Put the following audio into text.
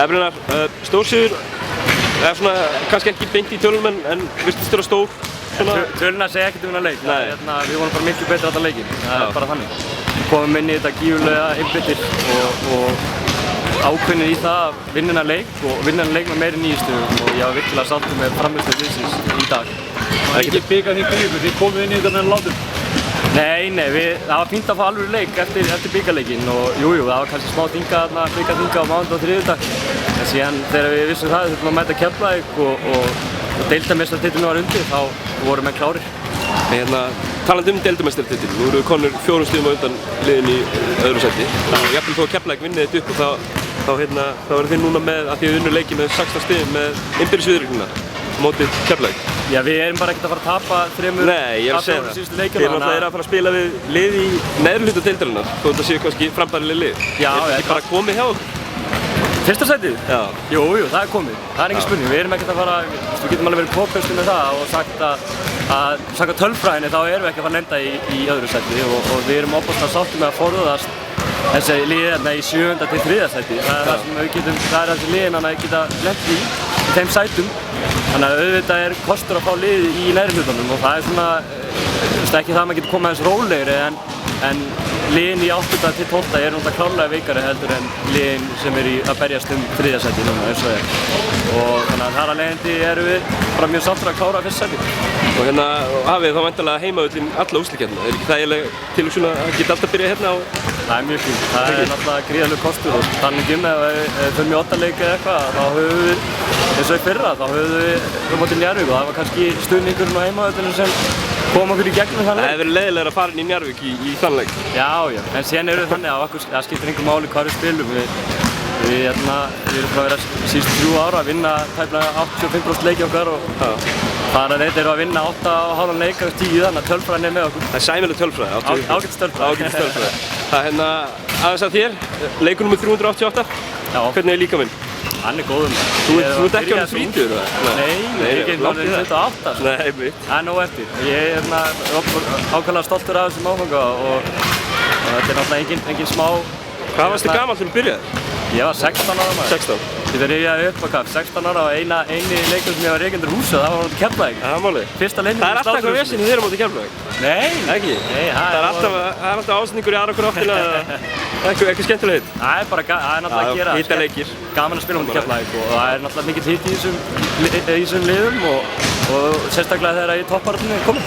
Brynjar, stórsigur, svona kannski ekki beint í tölum en virtist vera stór svona? Töluna segja ekkert þennan leik. Við vorum bara miklu betri allan leikinn. Það bara þannig. Við komum inn í þetta gífurlega einbeittir og ákveðnir í það að vinna þennan leik og vinna þennan leik með meiri 9 stigum og ég var virkilega sáttur með frammistöðu liðsins í dag. Það er ekki bikað því fyrir ykkur, þið komið inn í þetta með látum? Nei, það var fínt að fá alveg leik eftir bikarleikinn og jújú, það var kannski smá bikar þinga á mánudag og þriðjudag. En síðan þegar við vissum það, þurftum að mæta Keflavík og deildarmeistaratitilinn var undir, þá voru menn klárir. Talandi deildarmeistaratitil, nú eru konur 4 stigum á undan liðin í öðru sæti. Jafnvel þó að Keflavík vinnið þetta upp og þá verður þið núna með, að því að unnu leiki með 16 stigum með innbyrðis viðureignina á móti Keflavík. Já, við erum bara ekkert að fara að tapa 3 síðustu leikjum. Þið náttúrulega eru að fara að spila við lið í neðri hluta deildarinnar, þó þetta séu kannski frambærileg lið. Já, er þetta ekki bara komið hjá okkur? Fyrsta sætið? Já. Jú, það er komið. Það er engin spurning. Við erum ekkert að fara, við getum alveg verið kópaustu með það og sagt að samkvæmt tölfræðinni þá erum við ekki að fara að lenda í öðru sæti og við erum ofboðslega sáttir með að forðast þessi lið í 7. til 3. sæti. Það er þessi liðin að geta lent í þeim sætum. Þannig að auðvitað er kostur að fá lið í neðri hlutunum og það er svona, ekki það að maður getur komið aðeins rólegri en liðin í 8. til 12. er náttúrulega klárlega veikari heldur en liðin sem er að berjast 3. sæti núna eins og er. Og þannig að þar að leiðandi erum við bara mjög sáttir að klára 1. sæti. Og hafið þá væntanlega heimavöllin alla úrslitakeppnina. Er ekki þægileg tilhugsun að geta alltaf byrjað hérna á? Það er mjög fínt. Það er náttúrulega gríðarlegur kostur og þannig ef við förum í 8 leiki eða eitthvað þá höfum við, eins og í fyrra, þá höfum við mótið Njarðvík og það var kannski stuðningurinn á heimavöllinu sem kom okkur í gegnum þann leik. Það hefur verið leiðilegra að fara inn í Njarðvík í þann leik. Já, en síðan eru við þannig að það skiptir einhver máli hvað við spilum. Við erum frá að vera síðustu 3 ára að vinna tæplega 85% leiki okkar og þar að þetta eru að vinna 8,5 leik af 10 þannig að tölfræðin er með okkur. Það er sæmileg tölfræði. Ágætis tölfræði. Það aðeins að þér, leikur nr. 388. Já. Hvernig er líkaminn? Hann er góður. Þú ert ekki orðinn þrítugur eða? Nei, ekki orðinn 28. Nei, mitt. Það er nóg eftir. Ég er ákveðlega stoltur af þessum áfanga og þetta er náttúrulega engin smá. Hvað varstu gamall þegar þú byrjaði? Ég var 16 ára maður. 16? Þetta rifjaði upp að 16 ára og eini leikur sem ég var reykjandur húsa, það var móti Keflavík. Það er málið. Fyrsta leiknum Það er alltaf eitthvað vesinn þegar þið eru móti Keflavík? Nei. Ekki? Nei, það er alltaf ásendingur í aðra okkur áttina eða eitthvað skemmtilegt? Það er náttúrulega að gera. Hitaleikir. Gaman að spila móti Keflavík og það er náttúrulega mikill hitt í þessum liðum og sérstaklega þegar í toppbaráttunni er komið.